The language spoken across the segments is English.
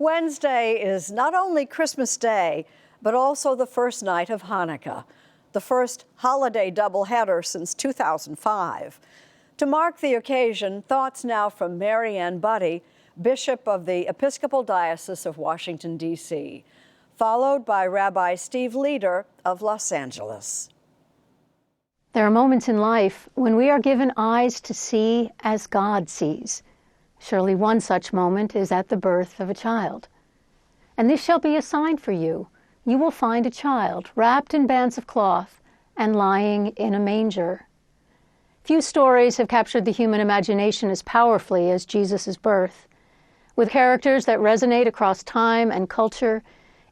Wednesday is not only Christmas Day, but also the first night of Hanukkah, the first holiday doubleheader since 2005. To mark the occasion, thoughts now from Mariann Budde, Bishop of the Episcopal Diocese of Washington, D.C., followed by Rabbi Steve Leder of Los Angeles. There are moments in life when we are given eyes to see as God sees. Surely one such moment is at the birth of a child. And this shall be a sign for you. You will find a child wrapped in bands of cloth and lying in a manger. Few stories have captured the human imagination as powerfully as Jesus' birth. With characters that resonate across time and culture,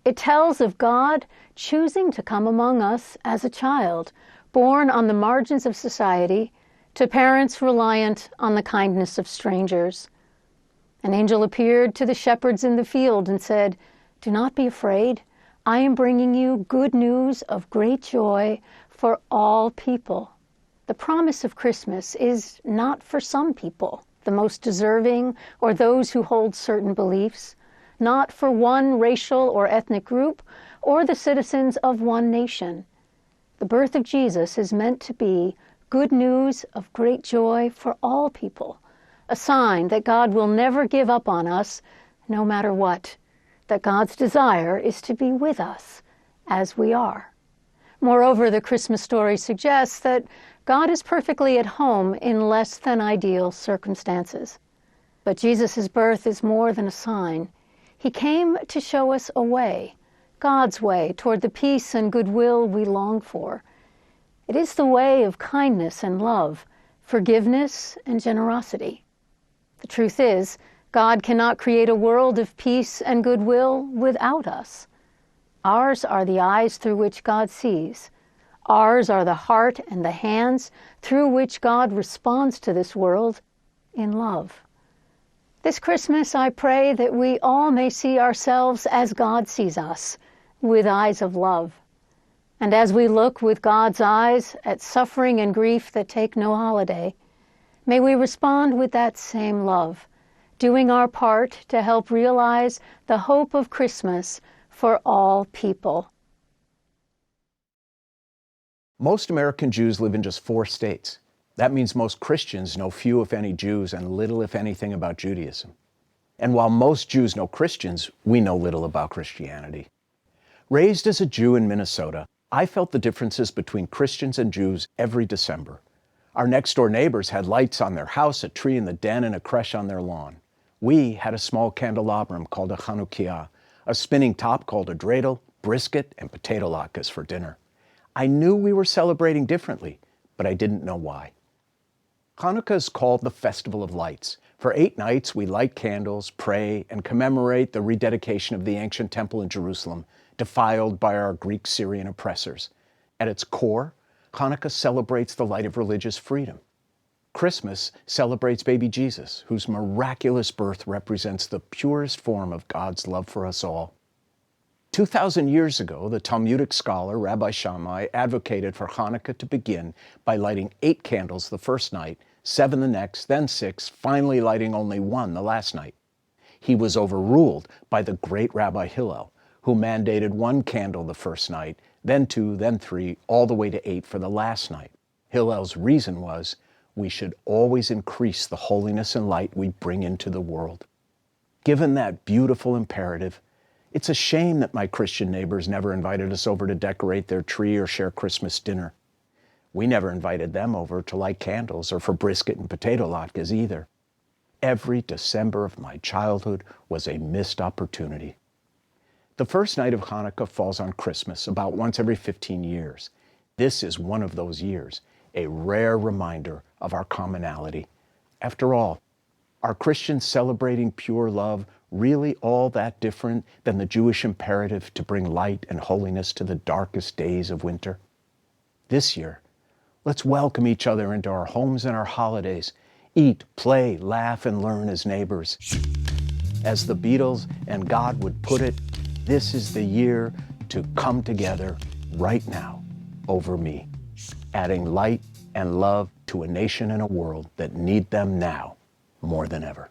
it tells of God choosing to come among us as a child, born on the margins of society, to parents reliant on the kindness of strangers. An angel appeared to the shepherds in the field and said, "Do not be afraid. I am bringing you good news of great joy for all people." The promise of Christmas is not for some people, the most deserving or those who hold certain beliefs, not for one racial or ethnic group or the citizens of one nation. The birth of Jesus is meant to be good news of great joy for all people, a sign that God will never give up on us, no matter what, that God's desire is to be with us as we are. Moreover, the Christmas story suggests that God is perfectly at home in less than ideal circumstances. But Jesus' birth is more than a sign. He came to show us a way, God's way, toward the peace and goodwill we long for. It is the way of kindness and love, forgiveness and generosity. The truth is, God cannot create a world of peace and goodwill without us. Ours are the eyes through which God sees. Ours are the heart and the hands through which God responds to this world in love. This Christmas, I pray that we all may see ourselves as God sees us, with eyes of love. And as we look with God's eyes at suffering and grief that take no holiday, may we respond with that same love, doing our part to help realize the hope of Christmas for all people. Most American Jews live in just 4 states. That means most Christians know few, if any, Jews and little, if anything, about Judaism. And while most Jews know Christians, we know little about Christianity. Raised as a Jew in Minnesota, I felt the differences between Christians and Jews every December. Our next-door neighbors had lights on their house, a tree in the den, and a creche on their lawn. We had a small candelabrum called a Chanukiah, a spinning top called a dreidel, brisket, and potato latkes for dinner. I knew we were celebrating differently, but I didn't know why. Hanukkah is called the Festival of Lights. For 8 nights, we light candles, pray, and commemorate the rededication of the ancient temple in Jerusalem, defiled by our Greek-Syrian oppressors. At its core, Hanukkah celebrates the light of religious freedom. Christmas celebrates baby Jesus, whose miraculous birth represents the purest form of God's love for us all. 2,000 years ago, the Talmudic scholar Rabbi Shammai advocated for Hanukkah to begin by lighting 8 candles the first night, 7 the next, then 6, finally lighting only 1 the last night. He was overruled by the great Rabbi Hillel, who mandated 1 candle the first night, then 2, then 3, all the way to 8 for the last night. Hillel's reason was, we should always increase the holiness and light we bring into the world. Given that beautiful imperative, it's a shame that my Christian neighbors never invited us over to decorate their tree or share Christmas dinner. We never invited them over to light candles or for brisket and potato latkes either. Every December of my childhood was a missed opportunity. The first night of Hanukkah falls on Christmas, about once every 15 years. This is one of those years, a rare reminder of our commonality. After all, are Christians celebrating pure love really all that different than the Jewish imperative to bring light and holiness to the darkest days of winter? This year, let's welcome each other into our homes and our holidays, eat, play, laugh, and learn as neighbors. As the Beatles and God would put it, this is the year to come together right now over me, adding light and love to a nation and a world that need them now more than ever.